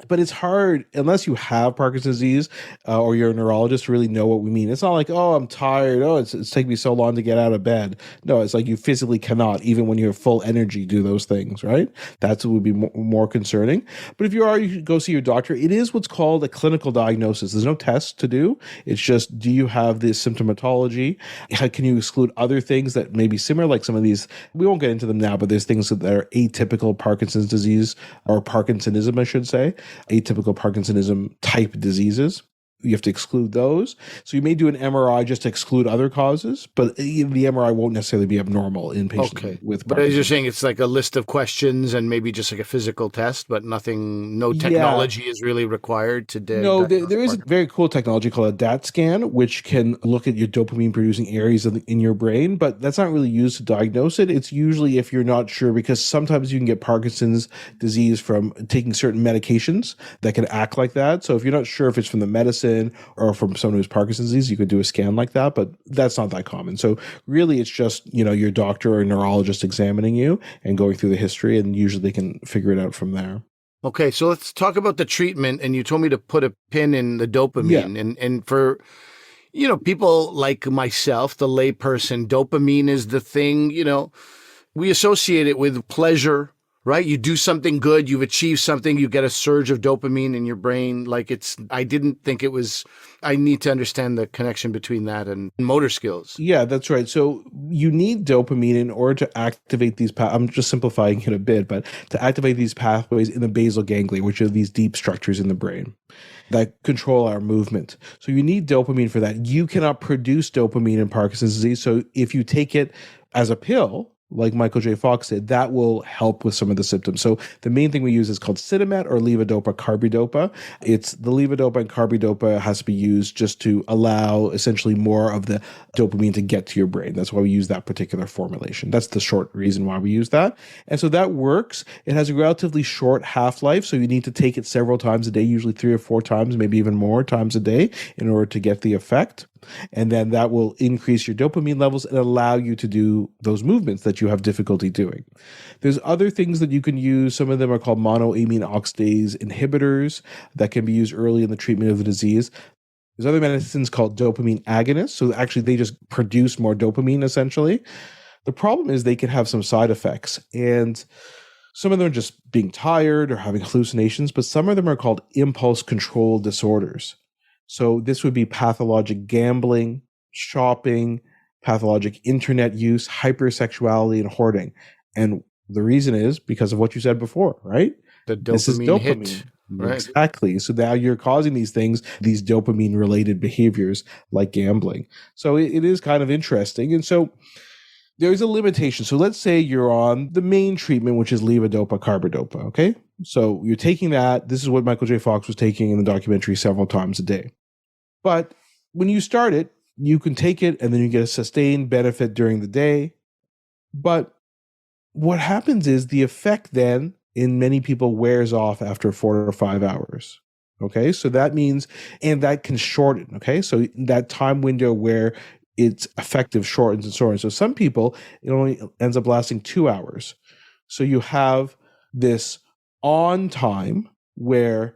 But it's hard unless you have Parkinson's disease or you're a neurologist to really know what we mean. It's not like, oh, I'm tired. Oh, it's taking me so long to get out of bed. No, it's like you physically cannot, even when you have full energy, do those things, right? That's what would be more concerning. But if you are, you should go see your doctor. It is what's called a clinical diagnosis. There's no test to do. It's just, do you have this symptomatology? Can you exclude other things that may be similar, like some of these? We won't get into them now, but there's things that are atypical Parkinson's disease or Parkinsonism, I should say. Atypical Parkinsonism type diseases. You have to exclude those. So you may do an MRI just to exclude other causes, but the MRI won't necessarily be abnormal in patients with Parkinson's. But as you're saying, it's like a list of questions and maybe just like a physical test, but no technology is really required to No, there is a very cool technology called a DAT scan, which can look at your dopamine producing areas in your brain, but that's not really used to diagnose it. It's usually if you're not sure, because sometimes you can get Parkinson's disease from taking certain medications that can act like that. So if you're not sure if it's from the medicine or from someone who's Parkinson's disease, you could do a scan like that, but that's not that common. So really it's just, your doctor or neurologist examining you and going through the history, and usually they can figure it out from there. Okay, so let's talk about the treatment. And you told me to put a pin in the dopamine. Yeah. And for, people like myself, the layperson, dopamine is the thing, we associate it with pleasure, right? You do something good, you've achieved something, you get a surge of dopamine in your brain. I didn't think it was, I need to understand the connection between that and motor skills. Yeah, that's right. So you need dopamine in order to activate these I'm just simplifying it a bit, but to activate these pathways in the basal ganglia, which are these deep structures in the brain that control our movement. So you need dopamine for that. You cannot produce dopamine in Parkinson's disease. So if you take it as a pill, like Michael J. Fox did, that will help with some of the symptoms. So the main thing we use is called Sitimet or levodopa carbidopa. It's the levodopa and carbidopa has to be used just to allow essentially more of the dopamine to get to your brain. That's why we use that particular formulation. That's the short reason why we use that. And so that works. It has a relatively short half-life, so you need to take it several times a day, usually 3 or 4 times, maybe even more times a day in order to get the effect. And then that will increase your dopamine levels and allow you to do those movements that you have difficulty doing. There's other things that you can use. Some of them are called monoamine oxidase inhibitors that can be used early in the treatment of the disease. There's other medicines called dopamine agonists. So actually they just produce more dopamine essentially. The problem is they can have some side effects, and some of them are just being tired or having hallucinations, but some of them are called impulse control disorders. So this would be pathologic gambling, shopping, pathologic internet use, hypersexuality, and hoarding. And the reason is because of what you said before, right? The dopamine hit. Right. Exactly. So now you're causing these things, these dopamine-related behaviors like gambling. So it is kind of interesting. And so there's a limitation. So let's say you're on the main treatment, which is levodopa carbidopa, okay? So you're taking that. This is what Michael J. Fox was taking in the documentary several times a day. But when you start it, you can take it and then you get a sustained benefit during the day. But what happens is the effect then in many people wears off after 4 to 5 hours. Okay, so that means, and that can shorten. Okay, so that time window where it's effective shortens and so on. So some people, it only ends up lasting 2 hours. So you have this on time where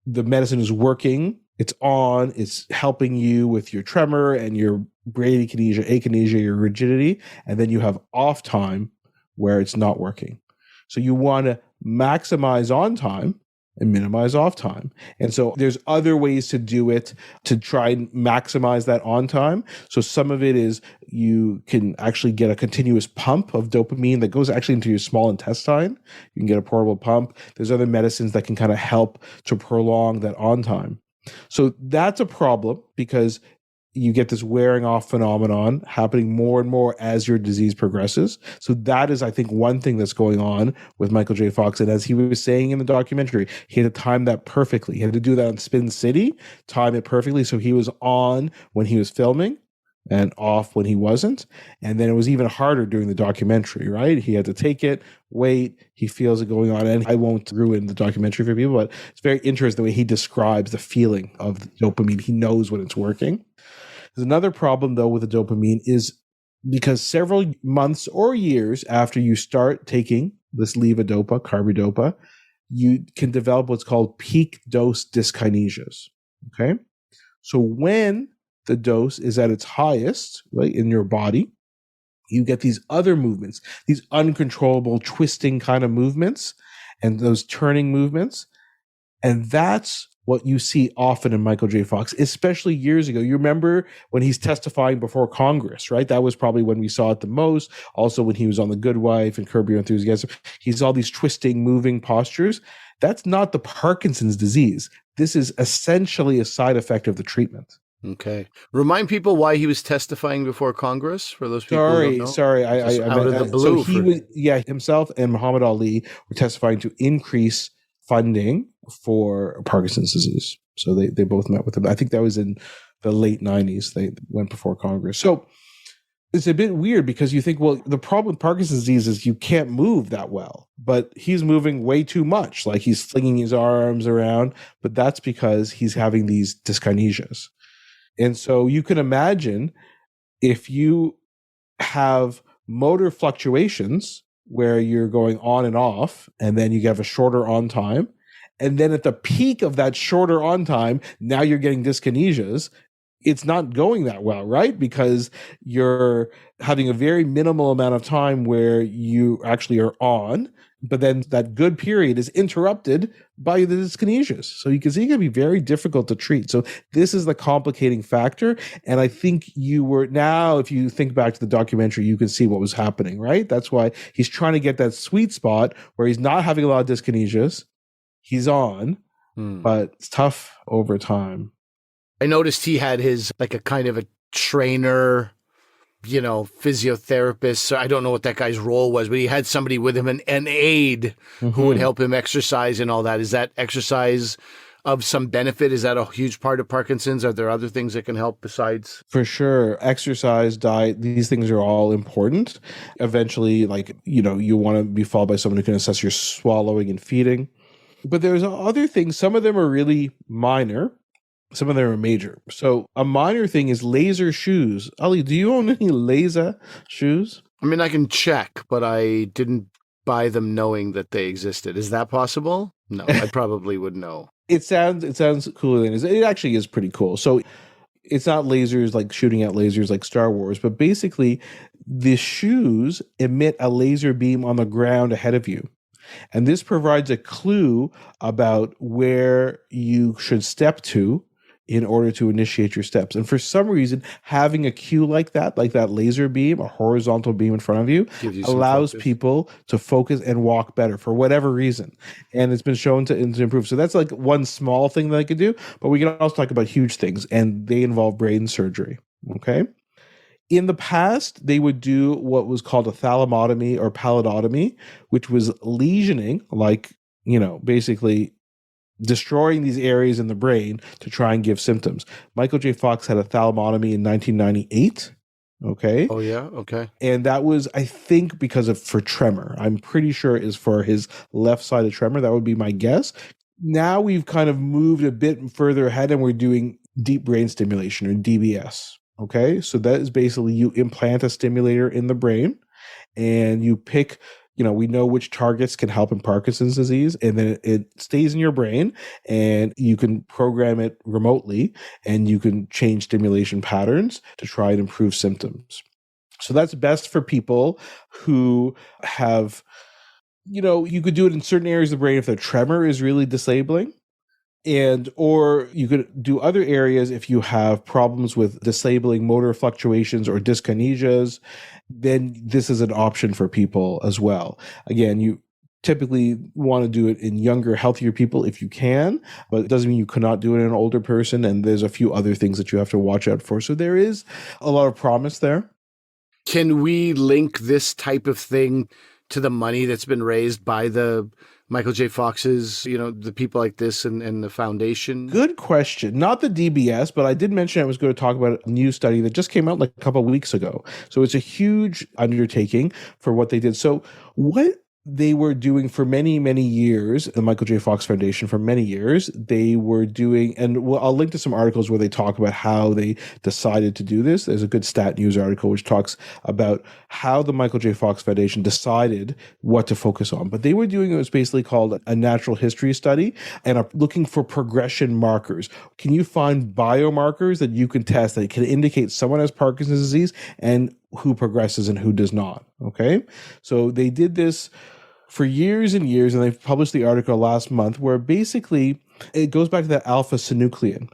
the medicine is working. It's on, it's helping you with your tremor and your bradykinesia, akinesia, your rigidity. And then you have off time where it's not working. So you want to maximize on time and minimize off time. And so there's other ways to do it to try and maximize that on time. So some of it is you can actually get a continuous pump of dopamine that goes actually into your small intestine. You can get a portable pump. There's other medicines that can kind of help to prolong that on time. So that's a problem because you get this wearing off phenomenon happening more and more as your disease progresses. So that is, I think, one thing that's going on with Michael J. Fox. And as he was saying in the documentary, he had to time that perfectly. He had to do that on Spin City, time it perfectly. So he was on when he was filming and off when he wasn't. And then it was even harder during the documentary, right? He had to take it, wait, he feels it going on. And I won't ruin the documentary for people, but it's very interesting the way he describes the feeling of the dopamine. He knows when it's working. There's another problem, though, with the dopamine is because several months or years after you start taking this levodopa, carbidopa, you can develop what's called peak dose dyskinesias. Okay. So when the dose is at its highest, right, in your body, you get these other movements, these uncontrollable twisting kind of movements and those turning movements. And that's what you see often in Michael J. Fox, especially years ago. You remember when he's testifying before Congress, right? That was probably when we saw it the most. Also, when he was on The Good Wife and Curb Your Enthusiasm, he's all these twisting, moving postures. That's not the Parkinson's disease. This is essentially a side effect of the treatment. Okay. Remind people why he was testifying before Congress, for those people who don't know. Sorry. I out of the blue. So he was, himself and Muhammad Ali were testifying to increase funding for Parkinson's disease. So they both met with him. I think that was in the late 90s. They went before Congress. So it's a bit weird because you think, well, the problem with Parkinson's disease is you can't move that well, but he's moving way too much. Like he's flinging his arms around, but that's because he's having these dyskinesias. And so you can imagine if you have motor fluctuations where you're going on and off, and then you have a shorter on time, and then at the peak of that shorter on time, now you're getting dyskinesias, it's not going that well, right? Because you're having a very minimal amount of time where you actually are on, but then that good period is interrupted by the dyskinesias. So you can see it can be very difficult to treat. So this is the complicating factor. And I think if you think back to the documentary, you can see what was happening, right? That's why he's trying to get that sweet spot where he's not having a lot of dyskinesias. He's on, but it's tough over time. I noticed he had a kind of a trainer, physiotherapist. So I don't know what that guy's role was, but he had somebody with him, an aide who would help him exercise and all that. Is that exercise of some benefit? Is that a huge part of Parkinson's? Are there other things that can help besides? For sure. Exercise, diet, these things are all important. Eventually, you want to be followed by someone who can assess your swallowing and feeding. But there's other things. Some of them are really minor. Some of them are major. So a minor thing is laser shoes. Ali, do you own any laser shoes? I mean, I can check, but I didn't buy them knowing that they existed. Is that possible? No, I probably would know. It sounds cooler than it is. It actually is pretty cool. So it's not lasers like shooting at lasers like Star Wars, but basically the shoes emit a laser beam on the ground ahead of you. And this provides a clue about where you should step to in order to initiate your steps. And for some reason, having a cue like that laser beam, a horizontal beam in front of you, allows people to focus and walk better for whatever reason. And it's been shown to improve. So that's like one small thing that I could do, but we can also talk about huge things, and they involve brain surgery. Okay. In the past, they would do what was called a thalamotomy or pallidotomy, which was lesioning, basically destroying these areas in the brain to try and give symptoms. Michael J. Fox had a thalamotomy in 1998. Okay. Oh, yeah. Okay. And that was, I think, for tremor. I'm pretty sure it is for his left-sided tremor. That would be my guess. Now we've kind of moved a bit further ahead and we're doing deep brain stimulation, or DBS. Okay. So that is basically you implant a stimulator in the brain and you pick, we know which targets can help in Parkinson's disease, and then it stays in your brain and you can program it remotely and you can change stimulation patterns to try and improve symptoms. So that's best for people who have, you could do it in certain areas of the brain if their tremor is really disabling. Or you could do other areas if you have problems with disabling motor fluctuations or dyskinesias, then this is an option for people as well. Again, you typically want to do it in younger, healthier people if you can, but it doesn't mean you cannot do it in an older person. And there's a few other things that you have to watch out for. So there is a lot of promise there. Can we link this type of thing to the money that's been raised by the Michael J. Fox's, the people like this and the foundation? Good question. Not the DBS, but I did mention I was going to talk about a new study that just came out like a couple of weeks ago. So it's a huge undertaking for what they did. So what they were doing for many, many years, the Michael J. Fox Foundation for many years, they were doing, and I'll link to some articles where they talk about how they decided to do this. There's a good Stat News article which talks about how the Michael J. Fox Foundation decided what to focus on. But they were doing it was basically called a natural history study and are looking for progression markers. Can you find biomarkers that you can test that can indicate someone has Parkinson's disease and who progresses and who does not? Okay. So they did this for years and years, and they've published the article last month where basically it goes back to that alpha-synuclein.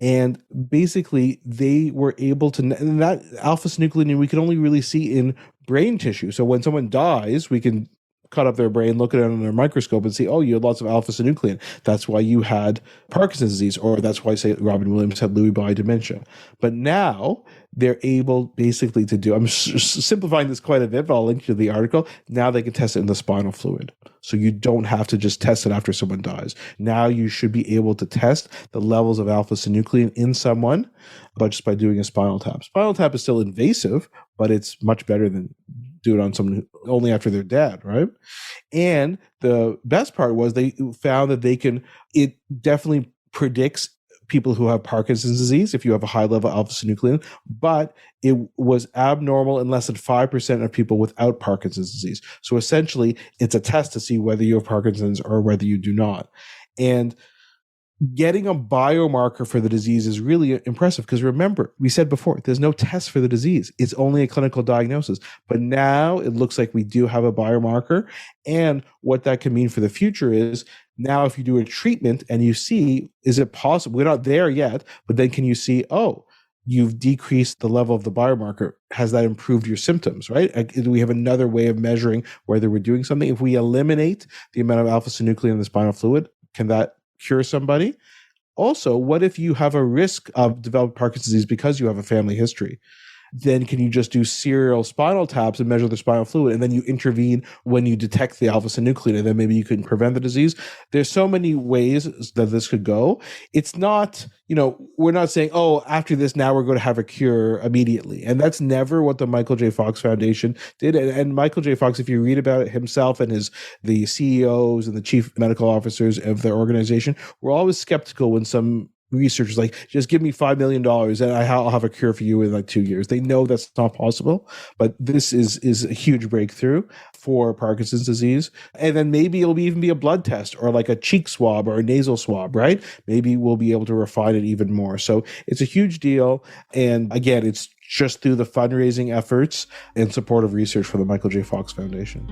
And basically they were able to, and that alpha-synuclein we can only really see in brain tissue. So when someone dies, we can cut up their brain, look at it under a microscope and see, oh, you had lots of alpha-synuclein. That's why you had Parkinson's disease, or that's why, say, Robin Williams had Lewy body dementia. But now they're able basically to do, I'm simplifying this quite a bit, but I'll link you to the article. Now they can test it in the spinal fluid. So you don't have to just test it after someone dies. Now you should be able to test the levels of alpha-synuclein in someone, but just by doing a spinal tap. Spinal tap is still invasive, but it's much better than do it on someone only after they're dead, right? And the best part was they found that it definitely predicts people who have Parkinson's disease if you have a high level of alpha-synuclein, but it was abnormal in less than 5% of people without Parkinson's disease. So essentially, it's a test to see whether you have Parkinson's or whether you do not. And getting a biomarker for the disease is really impressive because remember, we said before, there's no test for the disease. It's only a clinical diagnosis. But now it looks like we do have a biomarker. And what that can mean for the future is now if you do a treatment and you see, is it possible? We're not there yet, but then can you see, oh, you've decreased the level of the biomarker. Has that improved your symptoms, right? We have another way of measuring whether we're doing something. If we eliminate the amount of alpha-synuclein in the spinal fluid, can that cure somebody? Also, what if you have a risk of developing Parkinson's disease because you have a family history? Then can you just do serial spinal taps and measure the spinal fluid, and then you intervene when you detect the alpha-synuclein, and then maybe you can prevent the disease? There's so many ways that this could go. It's not, we're not saying, oh, after this, now we're going to have a cure immediately. And that's never what the Michael J. Fox Foundation did. And Michael J. Fox, if you read about it himself and the CEOs and the chief medical officers of their organization, were always skeptical when some researchers like, just give me $5 million and I'll have a cure for you in like 2 years. They know that's not possible, but this is a huge breakthrough for Parkinson's disease. And then maybe it'll even be a blood test or like a cheek swab or a nasal swab, right? Maybe we'll be able to refine it even more. So it's a huge deal. And again, it's just through the fundraising efforts and support of research for the Michael J. Fox Foundation.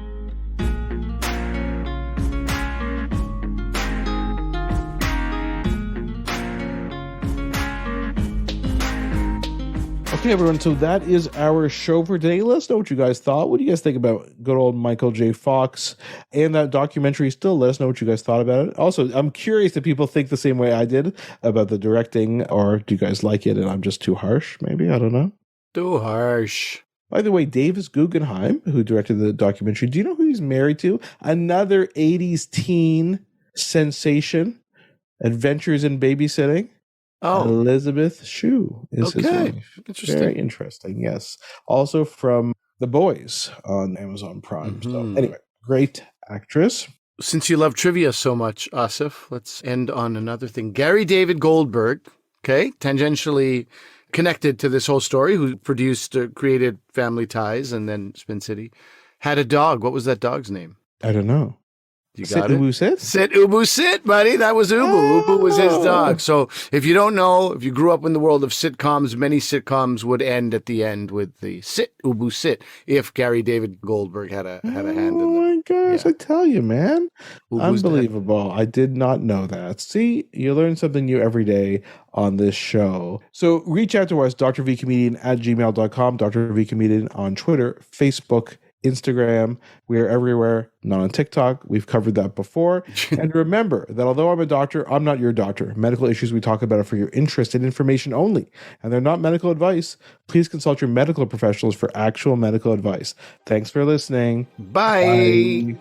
Okay, everyone, so that is our show for today. Let us know what you guys thought. What do you guys think about good old Michael J. Fox and that documentary? Still, let us know what you guys thought about it. Also, I'm curious if people think the same way I did about the directing, or do you guys like it and I'm just too harsh? Maybe, I don't know. Too harsh. By the way, Davis Guggenheim, who directed the documentary, do you know who he's married to? Another 80s teen sensation, Adventures in Babysitting. Oh, Elizabeth Shue is his wife. Interesting. Very interesting, yes. Also from The Boys on Amazon Prime. Mm-hmm. So anyway, great actress. Since you love trivia so much, Asif, let's end on another thing. Gary David Goldberg, okay, tangentially connected to this whole story, who created Family Ties and then Spin City, had a dog. What was that dog's name? I don't know. You Sit got it? Ubu Sit? Sit Ubu Sit, buddy. That was Ubu. Oh. Ubu was his dog. So if you don't know, if you grew up in the world of sitcoms, many sitcoms would end at the end with the Sit Ubu Sit if Gary David Goldberg had a hand in them. Oh my gosh, yeah. I tell you, man. Ubu's unbelievable. I did not know that. See, you learn something new every day on this show. So reach out to us, drvcomedian@gmail.com, Dr. V Comedian on Twitter, Facebook, Instagram. We are everywhere, not on TikTok. We've covered that before. And remember that although I'm a doctor, I'm not your doctor. Medical issues we talk about are for your interest and information only, and they're not medical advice. Please consult your medical professionals for actual medical advice. Thanks for listening. Bye.